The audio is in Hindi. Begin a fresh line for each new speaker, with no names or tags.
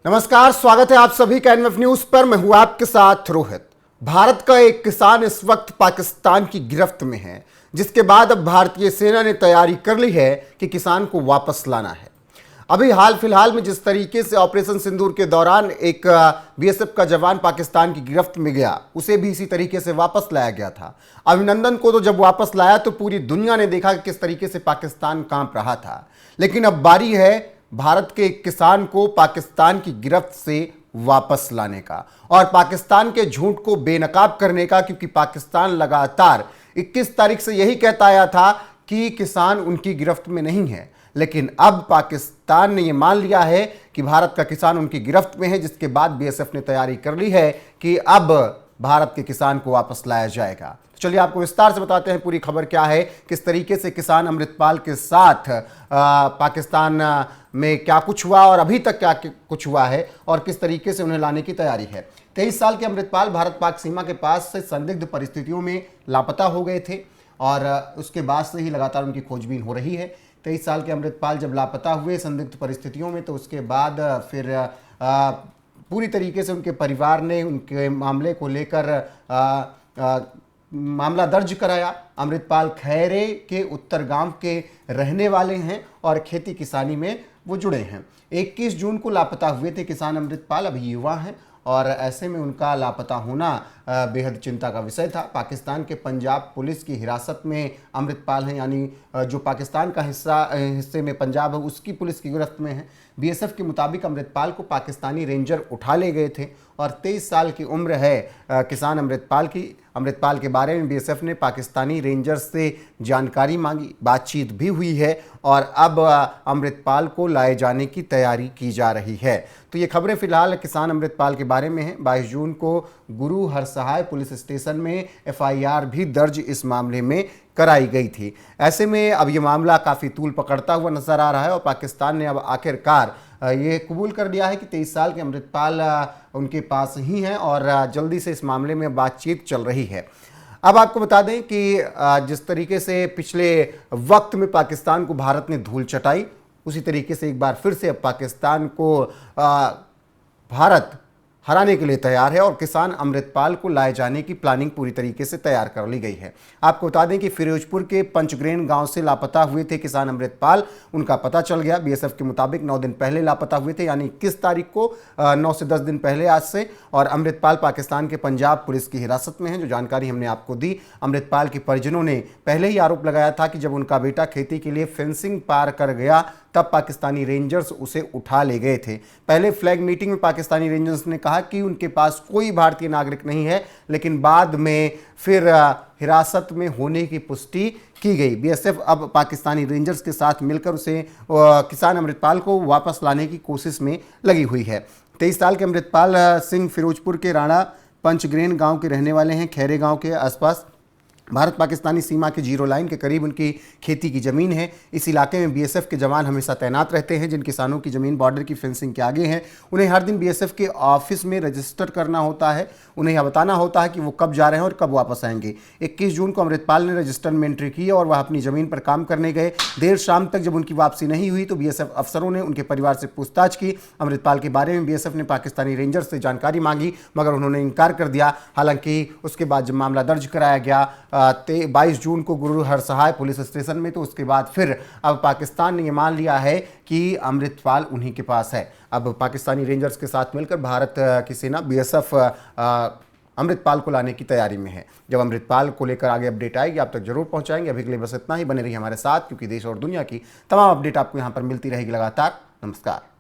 नमस्कार, स्वागत है आप सभी का एनएफ न्यूज पर। मैं हूं आपके साथ रोहित। भारत का एक किसान इस वक्त पाकिस्तान की गिरफ्त में है, जिसके बाद अब भारतीय सेना ने तैयारी कर ली है कि किसान को वापस लाना है। अभी हाल फिलहाल में जिस तरीके से ऑपरेशन सिंदूर के दौरान एक बीएसएफ का जवान पाकिस्तान की गिरफ्त में गया, उसे भी इसी तरीके से वापस लाया गया था। अभिनंदन को तो जब वापस लाया तो पूरी दुनिया ने देखा कि किस तरीके से पाकिस्तान कांप रहा था, लेकिन अब बारी है भारत के एक किसान को पाकिस्तान की गिरफ्त से वापस लाने का और पाकिस्तान के झूठ को बेनकाब करने का, क्योंकि पाकिस्तान लगातार 21 तारीख से यही कहता आया था कि किसान उनकी गिरफ्त में नहीं है, लेकिन अब पाकिस्तान ने यह मान लिया है कि भारत का किसान उनकी गिरफ्त में है, जिसके बाद बीएसएफ ने तैयारी कर ली है कि अब भारत के किसान को वापस लाया जाएगा। तो चलिए आपको विस्तार से बताते हैं पूरी खबर क्या है, किस तरीके से किसान अमृतपाल के साथ पाकिस्तान में क्या कुछ हुआ और अभी तक क्या कुछ हुआ है और किस तरीके से उन्हें लाने की तैयारी है। 23 साल के अमृतपाल भारत पाक सीमा के पास से संदिग्ध परिस्थितियों में लापता हो गए थे और उसके बाद से ही लगातार उनकी खोजबीन हो रही है। 23 साल के अमृतपाल जब लापता हुए संदिग्ध परिस्थितियों में, तो उसके बाद फिर पूरी तरीके से उनके परिवार ने उनके मामले को लेकर मामला दर्ज कराया। अमृतपाल खैरे के उत्तर गांव के रहने वाले हैं और खेती किसानी में वो जुड़े हैं। 21 जून को लापता हुए थे किसान अमृतपाल, अभी युवा हैं और ऐसे में उनका लापता होना बेहद चिंता का विषय था। पाकिस्तान के पंजाब पुलिस की हिरासत में अमृतपाल हैं, यानी जो पाकिस्तान का हिस्से में पंजाब है उसकी पुलिस की गिरफ्त में है। बीएसएफ के मुताबिक अमृतपाल को पाकिस्तानी रेंजर उठा ले गए थे और 23 साल की उम्र है किसान अमृतपाल की। अमृतपाल के बारे में बीएसएफ ने पाकिस्तानी रेंजर्स से जानकारी मांगी, बातचीत भी हुई है और अब अमृतपाल को लाए जाने की तैयारी की जा रही है। तो ये खबरें फिलहाल किसान अमृतपाल के बारे में हैं। 22 जून को गुरु हरसहाय पुलिस स्टेशन में एफआईआर भी दर्ज इस मामले में कराई गई थी। ऐसे में अब ये मामला काफ़ी तूल पकड़ता हुआ नजर आ रहा है और पाकिस्तान ने अब आखिरकार ये कबूल कर लिया है कि 23 साल के अमृतपाल उनके पास ही हैं और जल्दी से इस मामले में बातचीत चल रही है। अब आपको बता दें कि जिस तरीके से पिछले वक्त में पाकिस्तान को भारत ने धूल चटाई, उसी तरीके से एक बार फिर से अब पाकिस्तान को भारत हराने के लिए तैयार है और किसान अमृतपाल को लाए जाने की प्लानिंग पूरी तरीके से तैयार कर ली गई है। आपको बता दें कि फिरोजपुर के पंचग्रेन गांव से लापता हुए थे किसान अमृतपाल, उनका पता चल गया। बीएसएफ के मुताबिक 9 दिन पहले लापता हुए थे, यानी 21 तारीख को, 9 से 10 दिन पहले आज से। और अमृतपाल पाकिस्तान के पंजाब पुलिस की हिरासत में है। जो जानकारी हमने आपको दी, अमृतपाल के परिजनों ने पहले ही आरोप लगाया था कि जब उनका बेटा खेती के लिए फेंसिंग पार कर गया तब पाकिस्तानी रेंजर्स उसे उठा ले गए थे। पहले फ्लैग मीटिंग में पाकिस्तानी रेंजर्स ने कहा कि उनके पास कोई भारतीय नागरिक नहीं है, लेकिन बाद में फिर हिरासत में होने की पुष्टि की गई। बीएसएफ अब पाकिस्तानी रेंजर्स के साथ मिलकर उसे किसान अमृतपाल को वापस लाने की कोशिश में लगी हुई है। 23 साल के अमृतपाल सिंह फिरोजपुर के राणा पंचग्रेन गांव के रहने वाले हैं। खैरे गांव के आसपास भारत पाकिस्तानी सीमा के जीरो लाइन के करीब उनकी खेती की ज़मीन है। इस इलाके में बीएसएफ के जवान हमेशा तैनात रहते हैं। जिन किसानों की ज़मीन बॉर्डर की फेंसिंग के आगे है, उन्हें हर दिन बीएसएफ के ऑफिस में रजिस्टर करना होता है। उन्हें यह बताना होता है कि वो कब जा रहे हैं और कब वापस आएंगे। 21 जून को अमृतपाल ने रजिस्टर में एंट्री की और वह अपनी ज़मीन पर काम करने गए। देर शाम तक जब उनकी वापसी नहीं हुई तो बीएसएफ अफसरों ने उनके परिवार से पूछताछ की। अमृतपाल के बारे में बीएसएफ ने पाकिस्तानी रेंजर्स से जानकारी मांगी, मगर उन्होंने इनकार कर दिया। हालांकि उसके बाद जब मामला दर्ज कराया गया 22 जून को गुरु हरसहाय पुलिस स्टेशन में, तो उसके बाद फिर अब पाकिस्तान ने यह मान लिया है कि अमृतपाल उन्हीं के पास है। अब पाकिस्तानी रेंजर्स के साथ मिलकर भारत की सेना बीएसएफ अमृतपाल को लाने की तैयारी में है। जब अमृतपाल को लेकर आगे अपडेट आएगी आप तक जरूर पहुंचाएंगे। अभी के लिए बस इतना ही, बने रहिए हमारे साथ, क्योंकि देश और दुनिया की तमाम अपडेट आपको यहां पर मिलती रहेगी लगातार। नमस्कार।